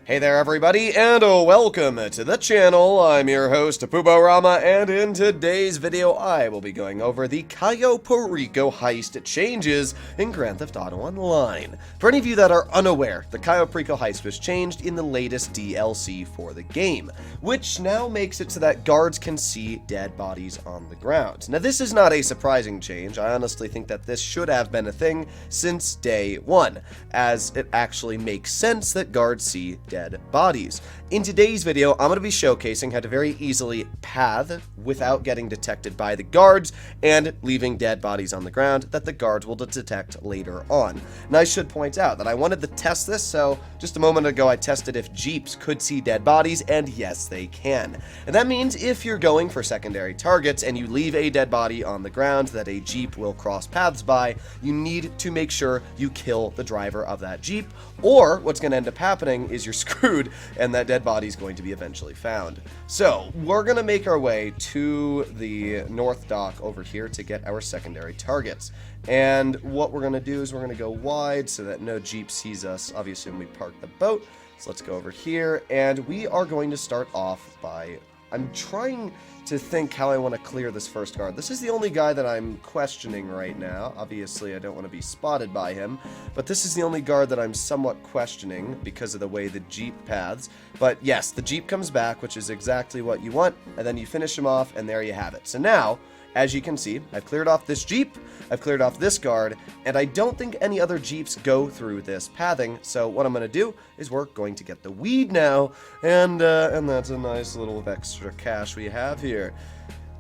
Hey there everybody, and welcome to the channel. I'm your host, Puborama, and in today's video I will be going over the Cayo Perico heist changes in Grand Theft Auto Online. For any of you that are unaware, the Cayo Perico heist was changed in the latest DLC for the game, which now makes it so that guards can see dead bodies on the ground. Now this is not a surprising change. I honestly think that this should have been a thing since day one, as it actually makes sense that guards see dead bodies. In today's video, I'm going to be showcasing how to very easily path without getting detected by the guards and leaving dead bodies on the ground that the guards will detect later on. And I should point out that I wanted to test this, so just a moment ago I tested if Jeeps could see dead bodies, and yes, they can. And that means if you're going for secondary targets and you leave a dead body on the ground that a Jeep will cross paths by, you need to make sure you kill the driver of that Jeep, or what's going to end up happening is you're screwed and that dead body is going to be eventually found. So we're going to make our way to the North Dock over here to get our secondary targets. And what we're going to do is we're going to go wide so that no Jeep sees us, obviously, when we park the boat. So let's go over here, and we are going to start off by... I'm trying to think how I want to clear this first guard. This is the only guy that I'm questioning right now. Obviously, I don't want to be spotted by him, but this is the only guard that I'm somewhat questioning because of the way the Jeep paths. But yes, the Jeep comes back, which is exactly what you want, and then you finish him off, and there you have it. So now, as you can see, I've cleared off this Jeep, I've cleared off this guard, and I don't think any other Jeeps go through this pathing, so what I'm going to do is we're going to get the weed now, and that's a nice little extra cash we have here.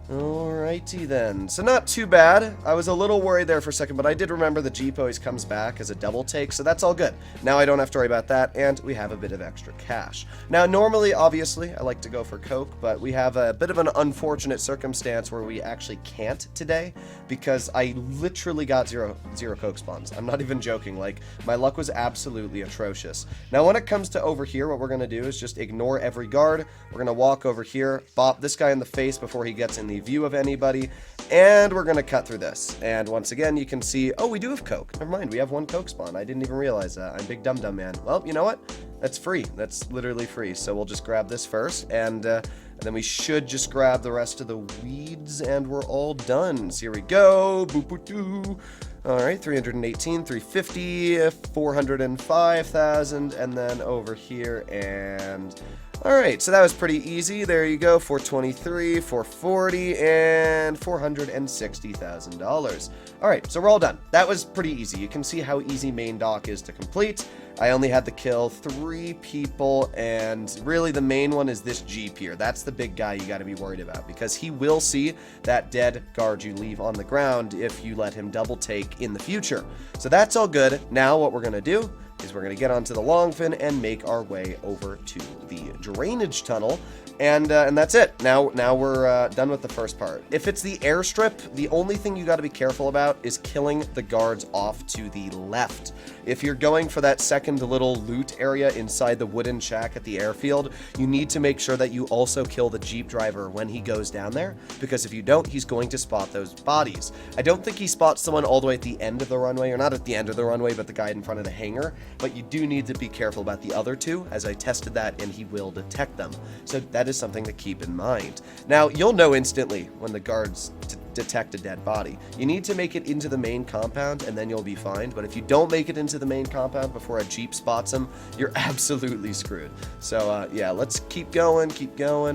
Alrighty then. So not too bad. I was a little worried there for a second, but I did remember the Jeep always comes back as a double take, so that's all good. Now I don't have to worry about that, and we have a bit of extra cash. Now normally, obviously, I like to go for coke, but we have a bit of an unfortunate circumstance where we actually can't today, because I literally got zero coke spawns. I'm not even joking. Like, my luck was absolutely atrocious. Now when it comes to over here, what we're going to do is just ignore every guard. We're going to walk over here, bop this guy in the face before he gets in the view of anybody, and we're gonna cut through this. And once again, you can see, oh, we do have coke. Never mind, we have one coke spawn. I didn't even realize that. I'm big dum-dum man. Well, you know what? That's free. That's literally free. So we'll just grab this first, and then we should just grab the rest of the weeds, and we're all done. So here we go. Boop-boop-doo. All right, 318, 350, 405,000, and then over here, and... Alright, so that was pretty easy. There you go, 423, 440, and $460,000. Alright, so we're all done. That was pretty easy. You can see how easy main dock is to complete. I only had to kill 3 people, and really the main one is this Jeep here. That's the big guy you gotta be worried about, because he will see that dead guard you leave on the ground if you let him double take in the future. So that's all good. Now what we're gonna do is we're going to get onto the long fin and make our way over to the drainage tunnel, and that's it. Now we're done with the first part. If it's the airstrip, the only thing you got to be careful about is killing the guards off to the left. If you're going for that second little loot area inside the wooden shack at the airfield, you need to make sure that you also kill the Jeep driver when he goes down there, because if you don't, he's going to spot those bodies. I don't think he spots someone all the way at the end of the runway, or not at the end of the runway, but the guy in front of the hangar, but you do need to be careful about the other two, as I tested that, and he will detect them. So that is something to keep in mind. Now, you'll know instantly when the guards detect a dead body. You need to make it into the main compound, and then you'll be fine, but if you don't make it into the main compound before a Jeep spots him, you're absolutely screwed. So, yeah, let's keep going,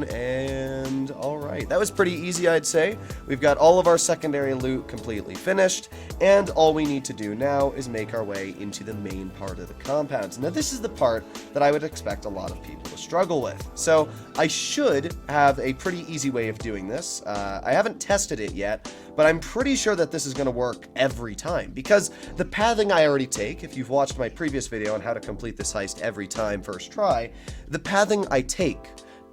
and alright. That was pretty easy, I'd say. We've got all of our secondary loot completely finished, and all we need to do now is make our way into the main part of the compound. Now, this is the part that I would expect a lot of people to struggle with. So, I should have a pretty easy way of doing this. I haven't tested it yet, but I'm pretty sure that this is going to work every time, because the pathing I already take, if you've watched my previous video on how to complete this heist every time first try, the pathing I take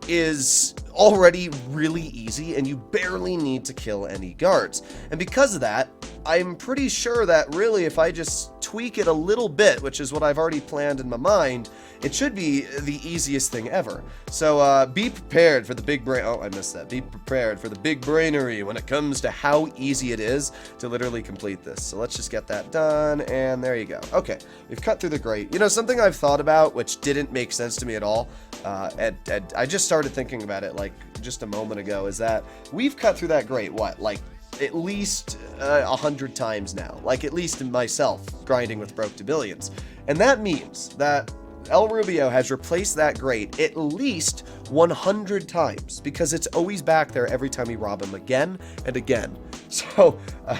is already really easy, and you barely need to kill any guards. And because of that, I'm pretty sure that really if I just tweak it a little bit, which is what I've already planned in my mind, it should be the easiest thing ever. So be prepared for the big brain. Oh, I missed that. Be prepared for the big brainery when it comes to how easy it is to literally complete this. So let's just get that done, and there you go. Okay, we've cut through the grate. You know, something I've thought about, which didn't make sense to me at all, and I just started thinking about it like just a moment ago, is that we've cut through that grate, what, like at least 100 times now, like at least myself grinding with broke to billions. And that means that El Rubio has replaced that grate at least 100 times, because it's always back there every time we rob him again and again. So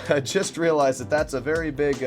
I just realized that that's a very big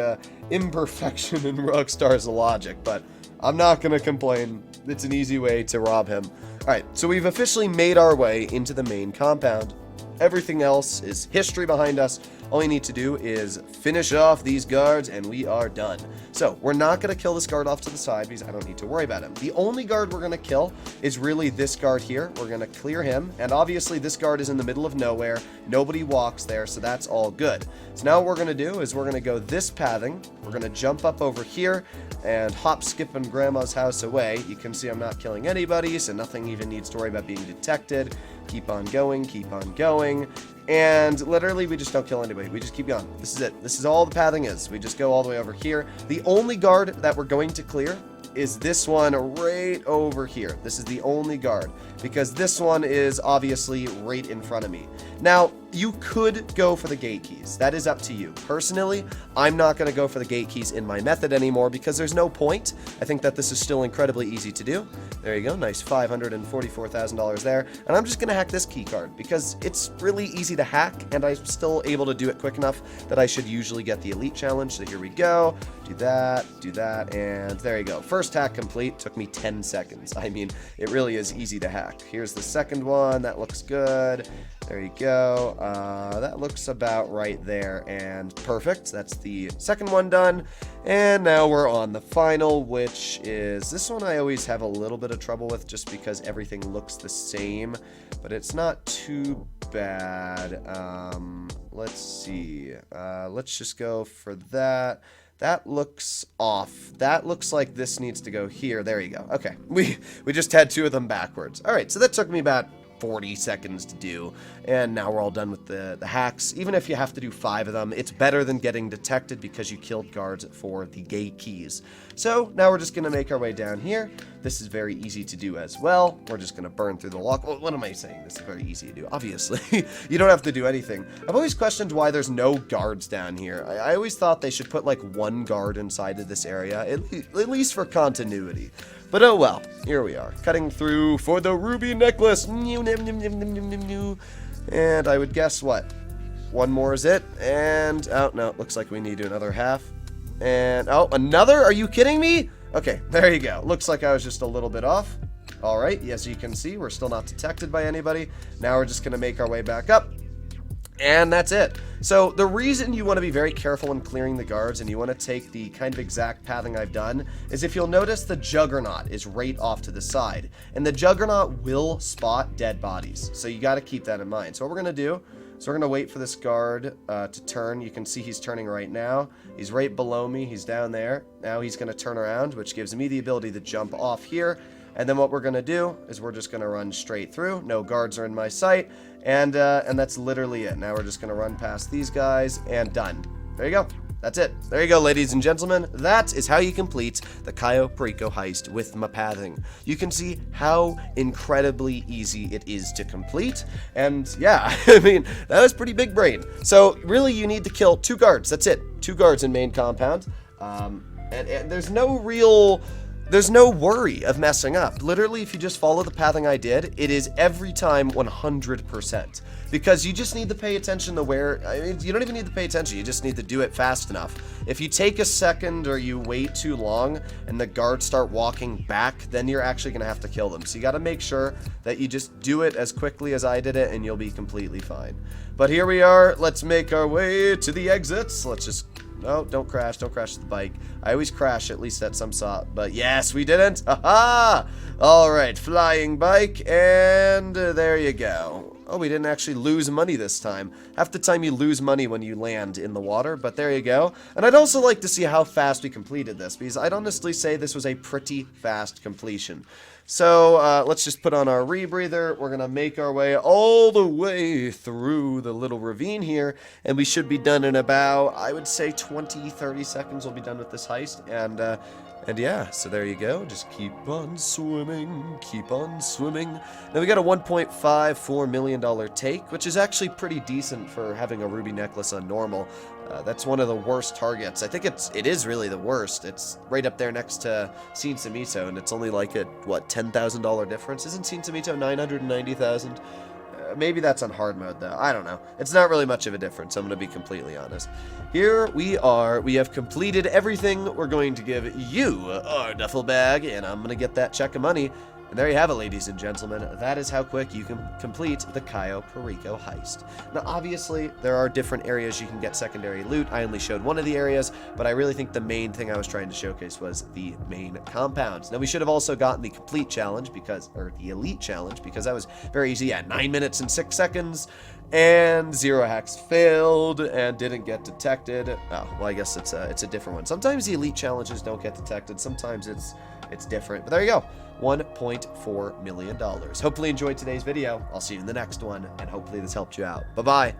imperfection in Rockstar's logic, but I'm not going to complain. It's an easy way to rob him. Alright, so we've officially made our way into the main compound. Everything else is history behind us. All we need to do is finish off these guards and we are done. So we're not going to kill this guard off to the side because I don't need to worry about him. The only guard we're going to kill is really this guard here. We're going to clear him, and obviously this guard is in the middle of nowhere. Nobody walks there, so that's all good. So now what we're going to do is we're going to go this pathing. We're going to jump up over here and hop, skip, and grandma's house away. You can see I'm not killing anybody, so nothing even needs to worry about being detected. Keep on going, keep on going. And literally, we just don't kill anybody. We just keep going. This is it. This is all the pathing is. We just go all the way over here. The only guard that we're going to clear is this one right over here. This is the only guard, because this one is obviously right in front of me. Now, you could go for the gate keys. That is up to you. Personally, I'm not going to go for the gate keys in my method anymore because there's no point. I think that this is still incredibly easy to do. There you go. Nice $544,000 there. And I'm just going to hack this key card because it's really easy to hack, and I'm still able to do it quick enough that I should usually get the elite challenge. So here we go. Do that, and there you go. First hack complete. Took me 10 seconds. I mean, it really is easy to hack. Here's the second one. That looks good. There you go. That looks about right there, and perfect. That's the second one done. And now we're on the final, which is this one I always have a little bit of trouble with just because everything looks the same, but it's not too bad. Let's see. Let's just go for that. That looks off. That looks like this needs to go here. There you go. Okay. We just had two of them backwards. All right, so that took me about 40 seconds to do, and now we're all done with the hacks. Even if you have to do 5 of them, it's better than getting detected because you killed guards for the gate keys. So now we're just going to make our way down here. This is very easy to do as well. We're just going to burn through the lock. What am I saying? This is very easy to do. Obviously, you don't have to do anything. I've always questioned why there's no guards down here. I always thought they should put like one guard inside of this area, at least for continuity. But oh well, here we are, cutting through for the ruby necklace. And I would guess what? One more is it? And, oh no, it looks like we need to do another half. And, oh, another? Are you kidding me? Okay, there you go. Looks like I was just a little bit off. All right, as you can see, we're still not detected by anybody. Now we're just going to make our way back up. And that's it. So the reason you want to be very careful when clearing the guards and you want to take the kind of exact pathing I've done is if you'll notice the Juggernaut is right off to the side. And the Juggernaut will spot dead bodies. So you got to keep that in mind. So what we're going to do is we're going to wait for this guard to turn. You can see he's turning right now. He's right below me. He's down there. Now he's going to turn around, which gives me the ability to jump off here. And then what we're going to do is we're just going to run straight through. No guards are in my sight. And that's literally it. Now we're just going to run past these guys and done. There you go. That's it. There you go, ladies and gentlemen. That is how you complete the Cayo Perico heist with Mapathing. You can see how incredibly easy it is to complete. And yeah, I mean, that was pretty big brain. So really you need to kill 2 guards. That's it. 2 guards in main compound. And there's no worry of messing up. Literally, if you just follow the pathing I did, it is every time 100%. Because you just need to pay attention to where, I mean, you don't even need to pay attention, you just need to do it fast enough. If you take a second or you wait too long and the guards start walking back, then you're actually going to have to kill them. So you got to make sure that you just do it as quickly as I did it and you'll be completely fine. But here we are, let's make our way to the exits. Let's just... No, don't crash the bike. I always crash, at least at some spot. But yes, we didn't. Aha! Alright, flying bike, and there you go. Oh, we didn't actually lose money this time. Half the time you lose money when you land in the water, but there you go. And I'd also like to see how fast we completed this, because I'd honestly say this was a pretty fast completion. So, let's just put on our rebreather. We're going to make our way all the way through the little ravine here, and we should be done in about, I would say, 20, 30 seconds we'll be done with this heist, and yeah, so there you go. Just keep on swimming, keep on swimming. Now we got a $1.54 million take, which is actually pretty decent for having a ruby necklace on normal. That's one of the worst targets. I think it is really the worst. It's right up there next to Sin Samito, and it's only like a, what, $10,000 difference? Isn't Sin Samito 990,000? Maybe that's on hard mode, though. I don't know. It's not really much of a difference, I'm going to be completely honest. Here we are. We have completed everything. We're going to give you our duffel bag, and I'm going to get that check of money. And there you have it, ladies and gentlemen. That is how quick you can complete the Cayo Perico heist. Now, obviously, there are different areas you can get secondary loot. I only showed one of the areas, but I really think the main thing I was trying to showcase was the main compounds. Now, we should have also gotten the complete challenge, or the elite challenge, because that was very easy at 9 minutes and 6 seconds. And 0 hacks failed and didn't get detected. Oh, well, I guess it's a different one. Sometimes the elite challenges don't get detected. Sometimes it's different. But there you go. $1.4 million. Hopefully you enjoyed today's video. I'll see you in the next one, and hopefully this helped you out. Bye-bye.